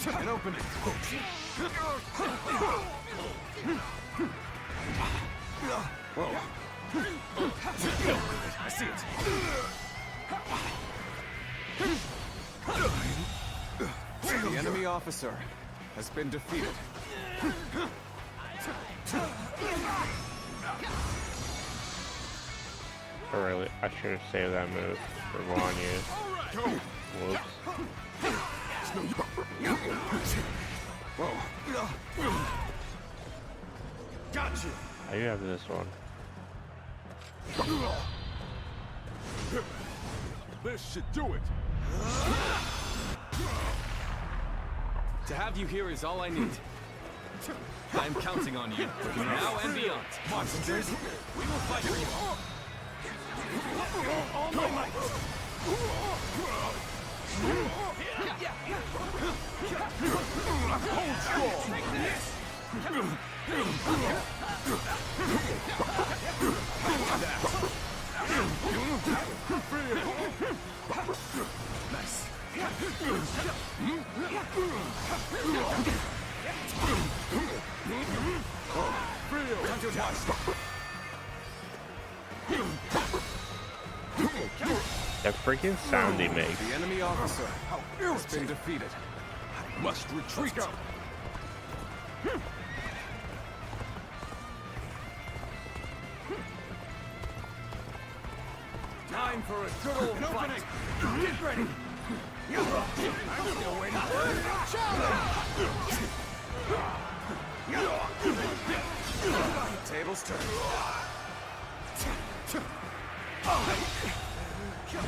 An opening. Whoa. No good. I see it. The enemy officer has been defeated. I should have saved that move for Vanya. Whoops. Whoa. Gotcha. I do have this one. This should do it. To have you here is all I need. I'm counting on you, now and beyond. Monsters, we will fight for you. All my might. Hold strong. Take this. Nice. Time to attack. That freaking sound he makes. The enemy officer has been defeated. I must retreat. Time for a good old fight. Get ready. I'm still waiting for it. Tables turn.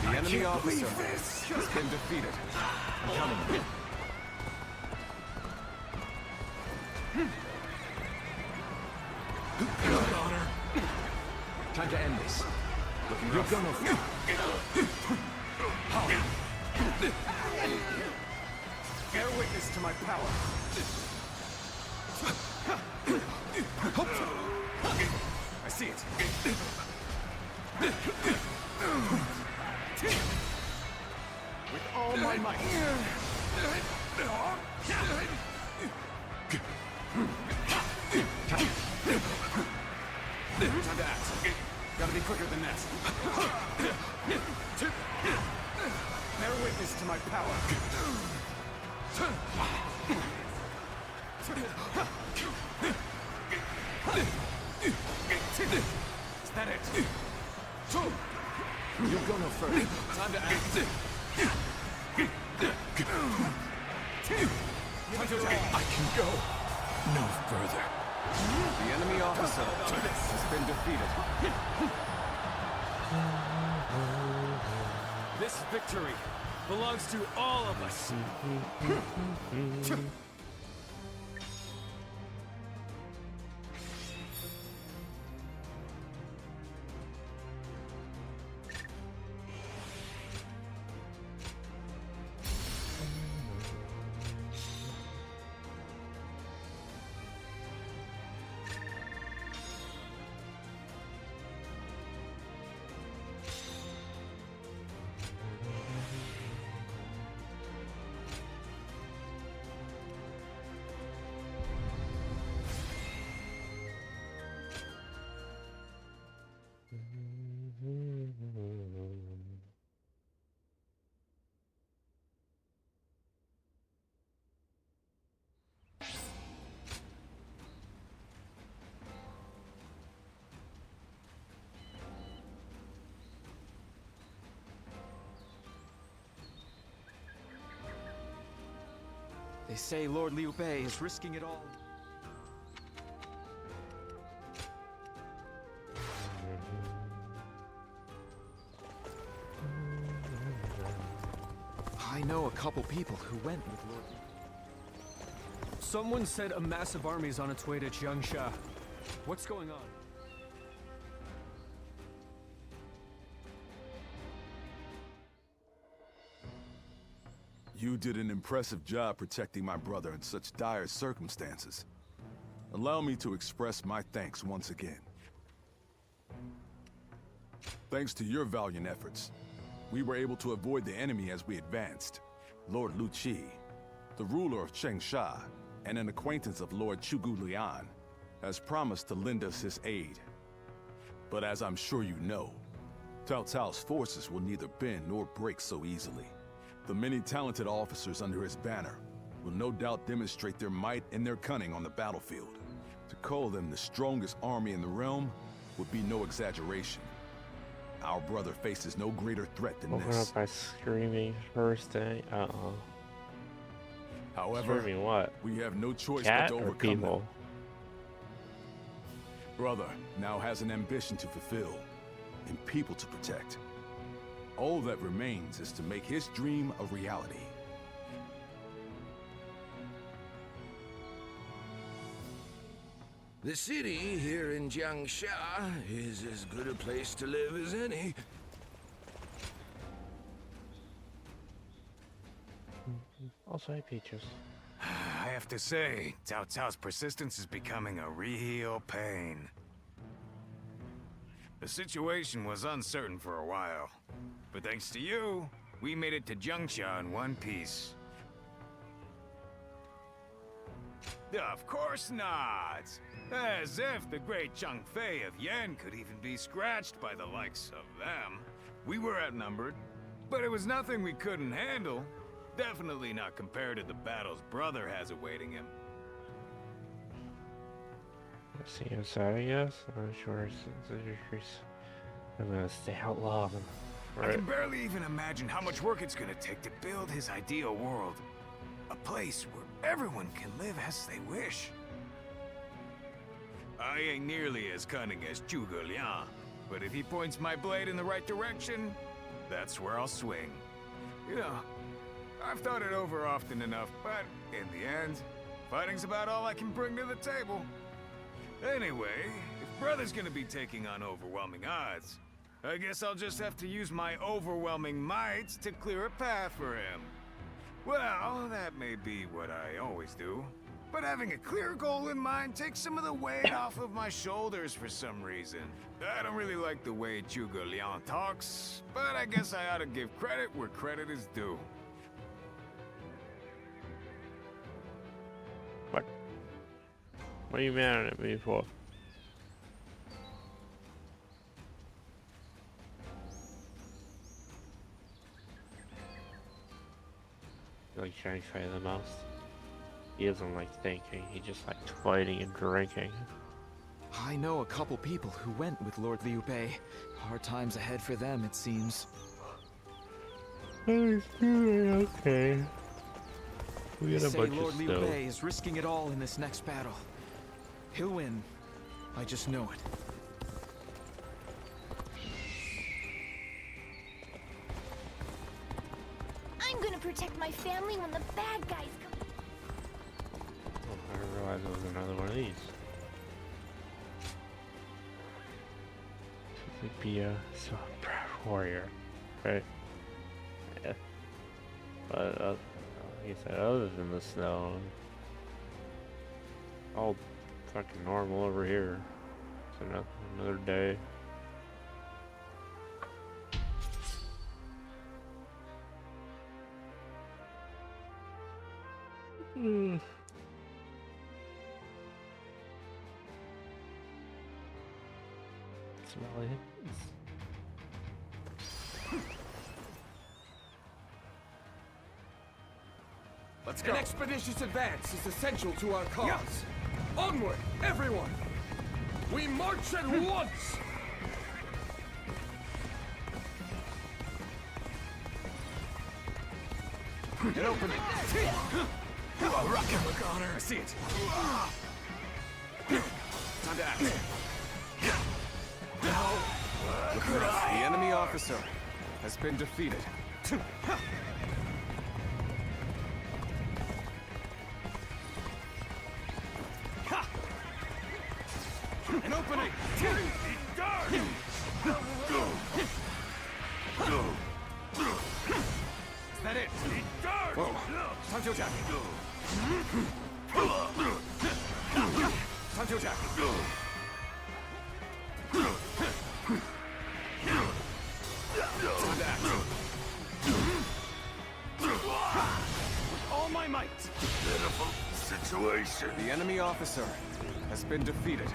The enemy officer has been defeated. I'm coming. Time to end this. Looking rough. Bear witness to my power. I see it. With all my might. Time to act. Gotta be quicker than that. Bear witness to my power. Is that it? You'll go no further. Time to act. I can go no further. The enemy officer has been defeated. This victory belongs to all of us. They say Lord Liu Bei is risking it all. I know a couple people who went with Lord. Someone said a massive army is on its way to Jiangsha. What's going on? You did an impressive job protecting my brother in such dire circumstances. Allow me to express my thanks once again. Thanks to your valiant efforts, we were able to avoid the enemy as we advanced. Lord Lu Qi, the ruler of Changsha and an acquaintance of Lord Chugu Lian, has promised to lend us his aid. But as I'm sure you know, Cao Cao's forces will neither bend nor break so easily. The many talented officers under his banner will no doubt demonstrate their might and their cunning on the battlefield. To call them the strongest army in the realm would be no exaggeration. Our brother faces no greater threat than Open this. up by screaming first thing. However, Screaming what? we have no choice Cat but to or overcome them. people? Brother now has an ambition to fulfill and people to protect. All that remains is to make his dream a reality. The city here in Jiangxia is as good a place to live as any. Also, I peaches. I have to say, Cao Cao's persistence is becoming a real pain. The situation was uncertain for a while, but thanks to you, we made it to Jiangxia in one piece. Of course not! As if the great Zhang Fei of Yan could even be scratched by the likes of them. We were outnumbered, but it was nothing we couldn't handle. Definitely not compared to the battles brother has awaiting him. Let's see inside, I guess. I'm sure I'm gonna stay out long. I can barely even imagine how much work it's gonna take to build his ideal world. A place where everyone can live as they wish. I ain't nearly as cunning as Zhuge Liang, but if he points my blade in the right direction, that's where I'll swing. You know, I've thought it over often enough, but in the end, fighting's about all I can bring to the table. Anyway, if brother's gonna be taking on overwhelming odds, I guess I'll just have to use my overwhelming might to clear a path for him. Well, that may be what I always do, but having a clear goal in mind takes some of the weight off of my shoulders for some reason. I don't really like the way Zhuge Liang talks, but I guess I ought to give credit where credit is due. What are you mad at me for? You like Shang Fei the most? He doesn't like thinking, he just likes fighting and drinking. I know a couple people who went with Lord Liu Bei. Hard times ahead for them, it seems. Okay. We They got a say bunch Lord of Liu snow. Bei is risking it all in this next battle. He'll win. I just know it. I'm gonna protect my family when the bad guys come. Oh, I didn't realize there was another one of these. Should be a proud warrior, right? Yeah. But like you said, other than the snow, all fucking normal over here. It's another day. Smell it. Let's go. An expeditious advance is essential to our cause. Onward, everyone! We march at once! An opening. A rocket, McConnor. I see it. Time to act. Look up. The enemy officer has been defeated. An opening! Is that it? Whoa. Tanjo Jack. Tanjo Jack. Time to act. With all my might. might! Pitiful situation. The enemy officer has been defeated.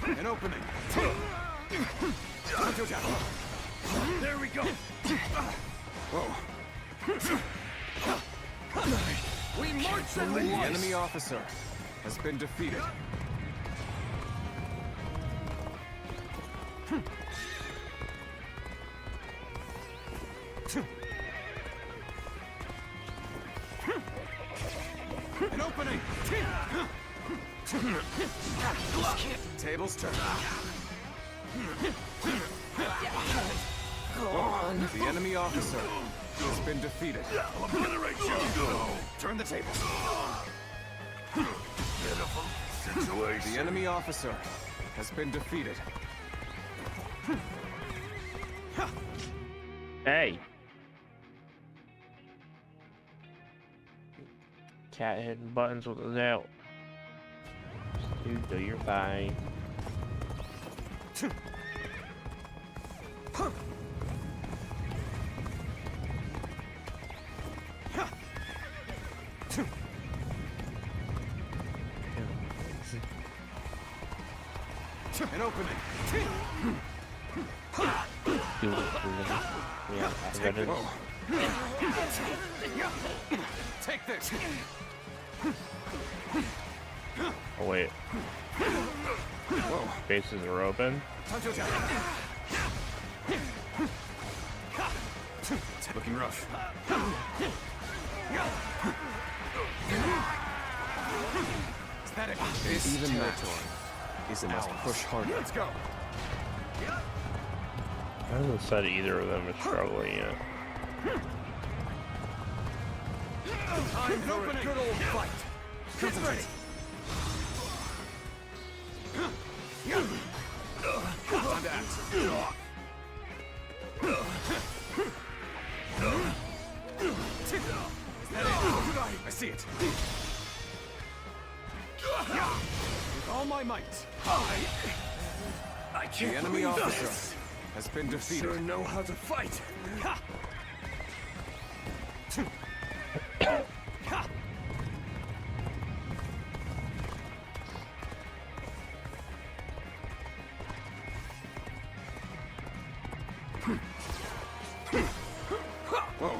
An opening. There we go. Whoa. We march The enemy officer has been defeated. An opening. Tables turn. The enemy officer has been defeated. Obliterate you! Turn the tables. Pitiful situation. The enemy officer has been defeated. Hey! Cat hitting buttons with his out. Dude, do your thing. An opening. Yeah, I got it. Take this. Oh wait. Whoa. Bases are open. It's looking rough. Is that it? This even territory is a must push harder. Let's go. I haven't said either of them is struggling yet. Time for a good old fight. Concentrate. On that. I see it. With all my might. I can't. The enemy officer has been defeated. Sure know how to fight. Whoa.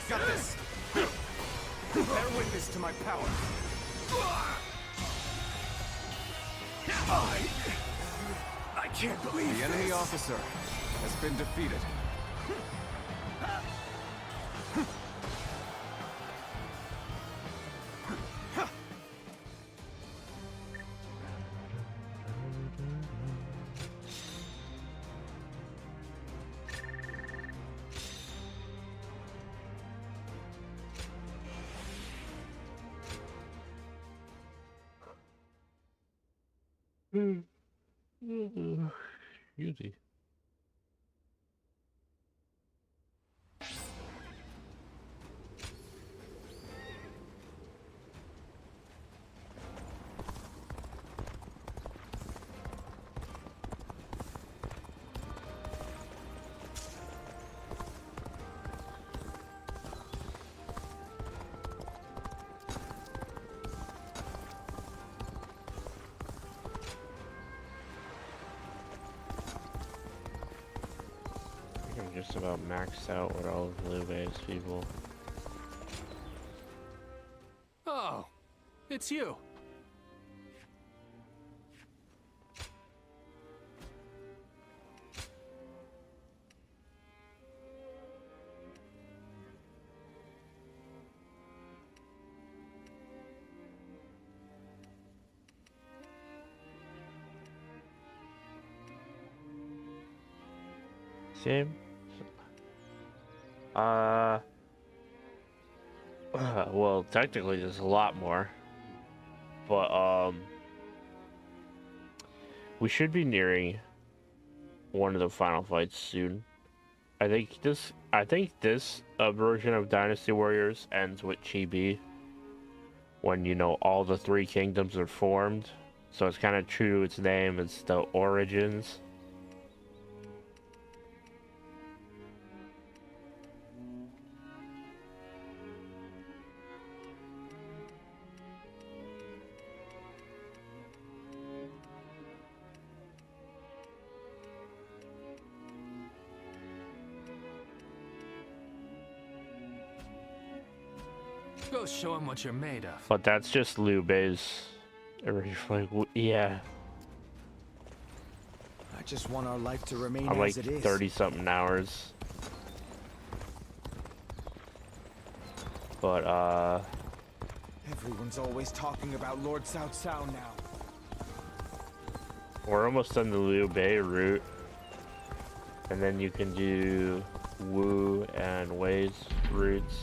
Got this. Bear witness to my power. I can't believe the enemy officer has been defeated. Easy. I'm just about maxed out with all of Liube's people. Oh, it's you. Same. Well, technically there's a lot more, but we should be nearing one of the final fights soon. I think this version of Dynasty Warriors ends with Chibi, when, you know, all the three kingdoms are formed. So it's kind of true to its name. It's the origins. Go show him what you're made of. But that's just Liu Bei's. Like, yeah. I just want our life to remain I'm like as it is. 30-something hours. But, Everyone's always talking about Lord Cao Cao now. we're almost on the Liu Bei route. And then you can do Wu and Wei's routes.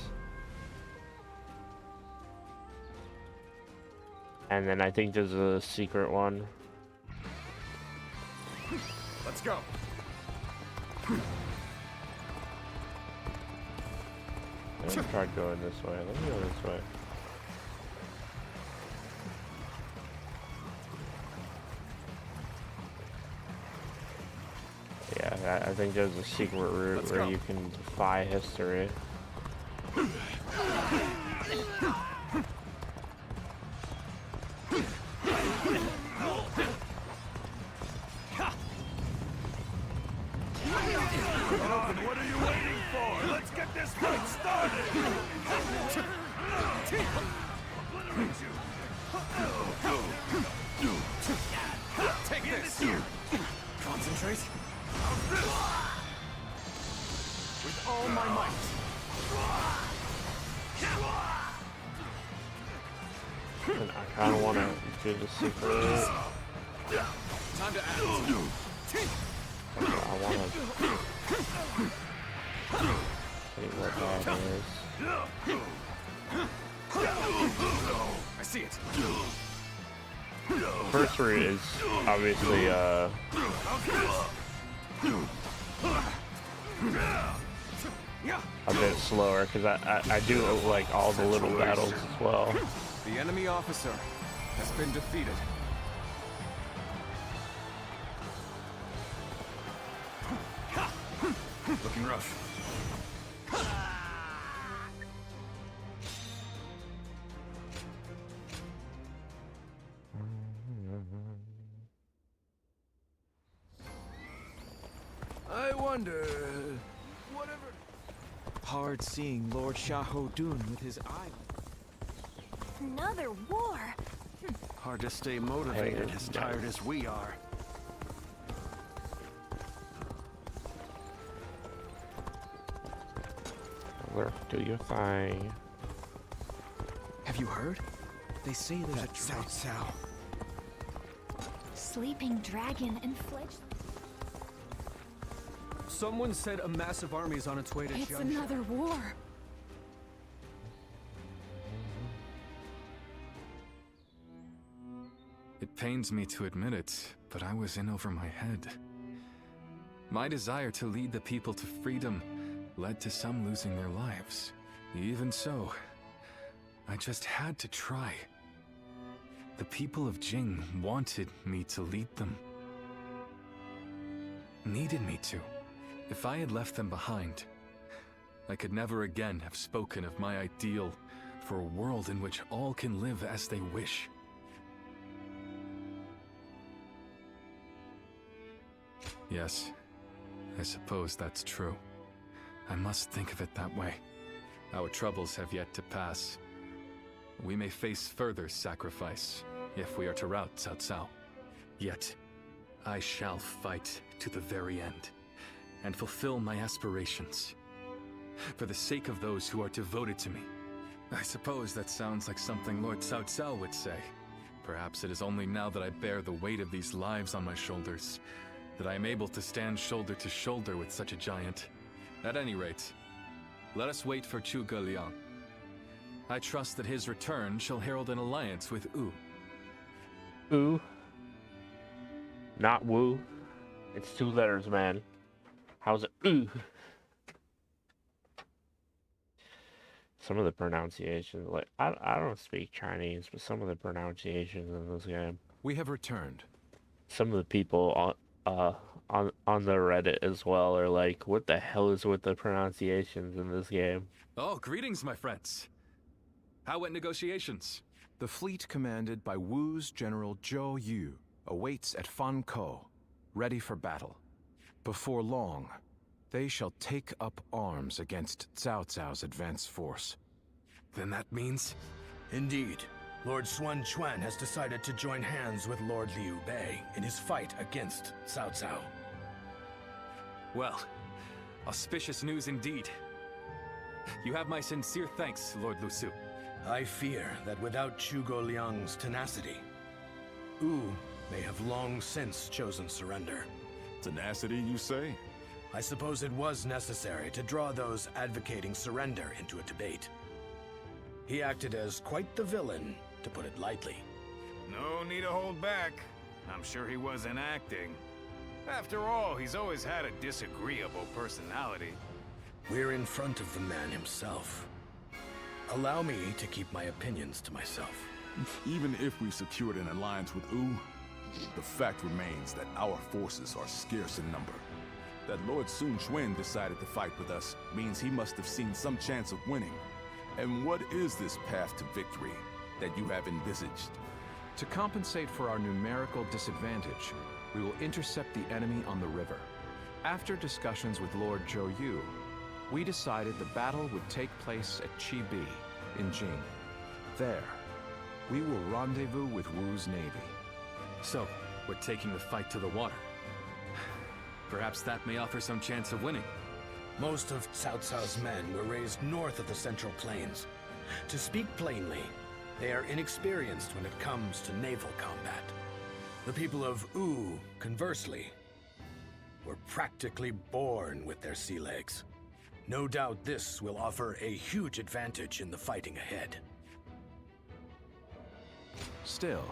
And then I think there's a secret one. Let's go. I tried going this way. Let me go this way. Yeah, I think there's a secret route where you can defy history. What are you waiting for? Let's get this fight started! Take this! Concentrate. With all my might. And I kind of want to do the secret route. Time to act. I want to see what that is. I see it. First route is obviously a bit slower because I do like all the little battles as well. The enemy officer has been defeated. Looking rough. I wonder... whatever... Hard seeing Lord Xiahou Dun with his eye. Another war. Hard to stay motivated as tired as we are. Work, do your thing. Have you heard? They say there's a Cao Cao. Sleeping dragon and fledged. Someone said a massive army is on its way to It's Jiangxia. another war. It pains me to admit it, but I was in over my head. My desire to lead the people to freedom led to some losing their lives. Even so, I just had to try. The people of Jing wanted me to lead them. Needed me to. If I had left them behind, I could never again have spoken of my ideal for a world in which all can live as they wish. Yes, I suppose that's true. I must think of it that way. Our troubles have yet to pass. We may face further sacrifice if we are to rout Cao Cao. Yet, I shall fight to the very end and fulfill my aspirations for the sake of those who are devoted to me. I suppose that sounds like something Lord Cao Cao would say. Perhaps it is only now that I bear the weight of these lives on my shoulders that I am able to stand shoulder to shoulder with such a giant. At any rate, let us wait for Zhuge Liang. I trust that his return shall herald an alliance with Wu. Ooh. Not Wu. It's 2 letters, man. How's it? Ooh. Some of the pronunciations, like I don't speak Chinese, but some of the pronunciations in this game. We have returned. Some of the people on the Reddit as well are like, what the hell is with the pronunciations in this game? Oh, greetings, my friends. How went negotiations? The fleet commanded by Wu's General Zhou Yu awaits at Fan Ko, ready for battle. Before long, they shall take up arms against Cao Cao's advance force. Then that means... Indeed. Lord Xuan Chuan has decided to join hands with Lord Liu Bei in his fight against Cao Cao. Well, auspicious news indeed. You have my sincere thanks, Lord Lu Su. I fear that without Zhuge Liang's tenacity, Wu may have long since chosen surrender. Tenacity, you say? I suppose it was necessary to draw those advocating surrender into a debate. He acted as quite the villain, to put it lightly. No need to hold back. I'm sure he wasn't acting. After all, he's always had a disagreeable personality. We're in front of the man himself. Allow me to keep my opinions to myself. Even if we secured an alliance with Wu, the fact remains that our forces are scarce in number. That Lord Sun Quan decided to fight with us means he must have seen some chance of winning. And what is this path to victory that you have envisaged? To compensate for our numerical disadvantage, we will intercept the enemy on the river. After discussions with Lord Zhou Yu, we decided the battle would take place at Chibi, in Jing. There, we will rendezvous with Wu's navy. So, we're taking the fight to the water. Perhaps that may offer some chance of winning. Most of Cao Cao's men were raised north of the Central Plains. To speak plainly, they are inexperienced when it comes to naval combat. The people of Wu, conversely, were practically born with their sea legs. No doubt this will offer a huge advantage in the fighting ahead. Still,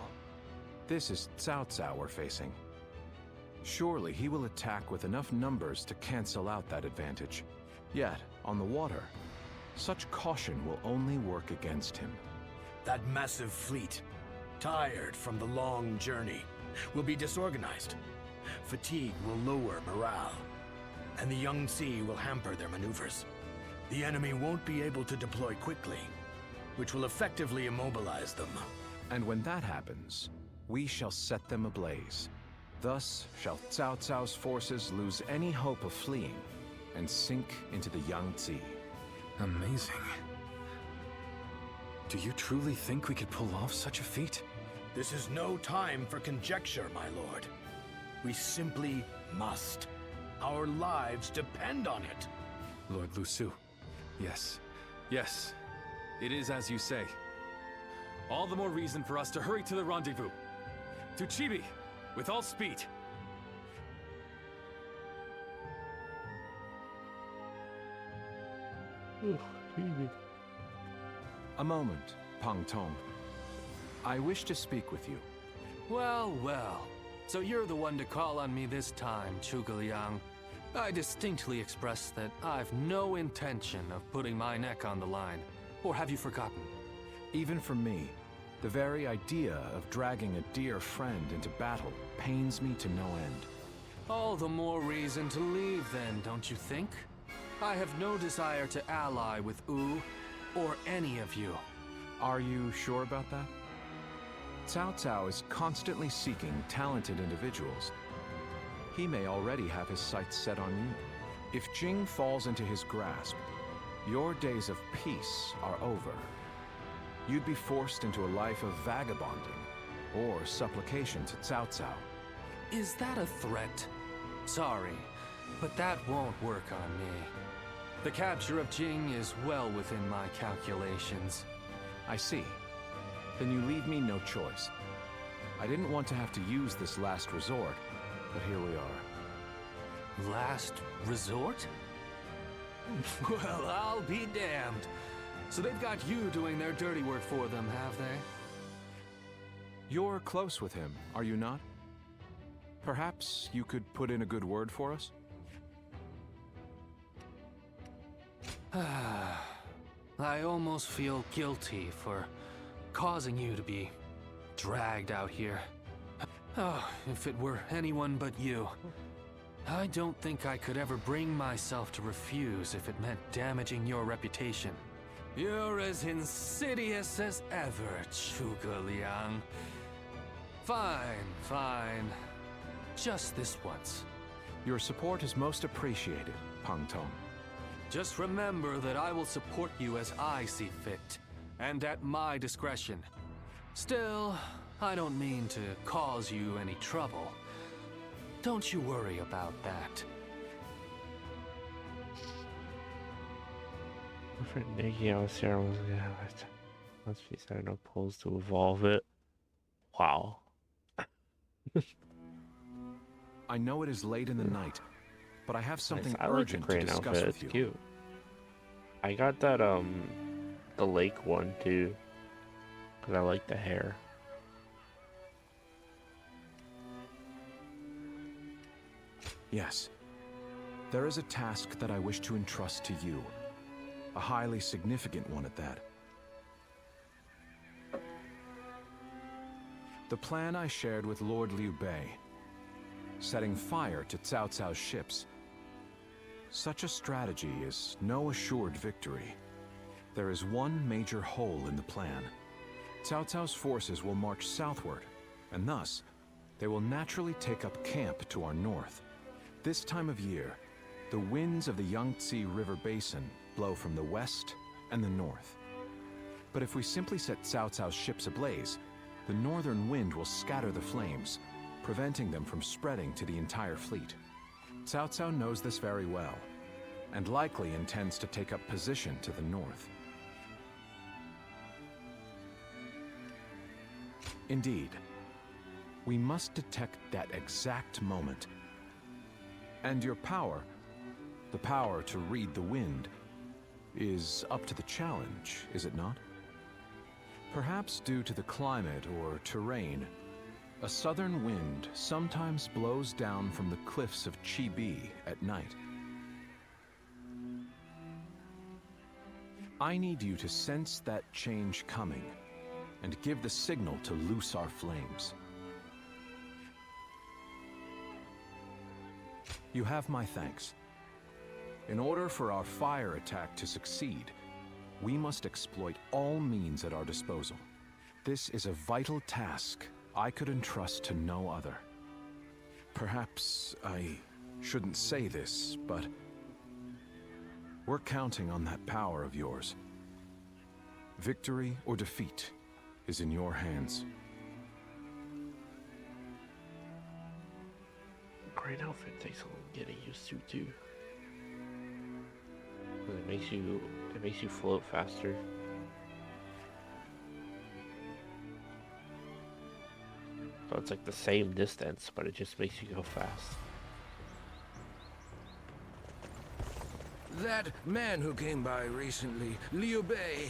this is Cao Cao we're facing. Surely he will attack with enough numbers to cancel out that advantage. Yet, on the water, such caution will only work against him. That massive fleet, tired from the long journey, will be disorganized. Fatigue will lower morale, and the Yangtze will hamper their maneuvers. The enemy won't be able to deploy quickly, which will effectively immobilize them. And when that happens, we shall set them ablaze. Thus shall Cao Cao's forces lose any hope of fleeing and sink into the Yangtze. Amazing. Do you truly think we could pull off such a feat? This is no time for conjecture, my lord. We simply must. Our lives depend on it. Lord Lu Su. Yes. Yes. It is as you say. All the more reason for us to hurry to the rendezvous. To Chibi, with all speed. A moment, Pang Tong. I wish to speak with you. Well, well. So you're the one to call on me this time, Zhuge Liang. I distinctly expressed that I've no intention of putting my neck on the line. Or have you forgotten? Even for me, the very idea of dragging a dear friend into battle pains me to no end. All the more reason to leave then, don't you think? I have no desire to ally with Wu, or any of you. Are you sure about that? Cao Cao is constantly seeking talented individuals. He may already have his sights set on you. If Jing falls into his grasp, your days of peace are over. You'd be forced into a life of vagabonding or supplication to Cao Cao. Is that a threat? Sorry, but that won't work on me. The capture of Jing is well within my calculations. I see. Then you leave me no choice. I didn't want to have to use this last resort, but here we are. Last resort? Well, I'll be damned. So they've got you doing their dirty work for them, have they? You're close with him, are you not? Perhaps you could put in a good word for us? I almost feel guilty for causing you to be dragged out here. Oh, if it were anyone but you. I don't think I could ever bring myself to refuse if it meant damaging your reputation. You're as insidious as ever, Zhuge Liang. Fine, fine. Just this once. Your support is most appreciated, Pang Tong. Just remember that I will support you as I see fit, and at my discretion. Still, I don't mean to cause you any trouble. Don't you worry about that. For Nikki, I was here. Must be setting up polls to evolve it. Wow. I know it is late in the night, but I have something I like the urgent to crane discuss outfit. with It's you. cute. I got that the lake one too, because I like the hair. Yes. There is a task that I wish to entrust to you. A highly significant one at that. The plan I shared with Lord Liu Bei, setting fire to Cao Cao's ships. Such a strategy is no assured victory. There is one major hole in the plan. Cao Cao's forces will march southward, and thus, they will naturally take up camp to our north. This time of year, the winds of the Yangtze River Basin blow from the west and the north. But if we simply set Cao Cao's ships ablaze, the northern wind will scatter the flames, preventing them from spreading to the entire fleet. Cao Cao knows this very well, and likely intends to take up position to the north. Indeed, we must detect that exact moment. And your power, the power to read the wind, is up to the challenge, is it not? Perhaps due to the climate or terrain, a southern wind sometimes blows down from the cliffs of Chibi at night. I need you to sense that change coming and give the signal to loose our flames. You have my thanks. In order for our fire attack to succeed, we must exploit all means at our disposal. This is a vital task I could entrust to no other. Perhaps I shouldn't say this, but we're counting on that power of yours. Victory or defeat is in your hands. Great outfit takes a little getting used to too. It makes you float faster. So it's like the same distance, but it just makes you go fast. That man who came by recently, Liu Bei,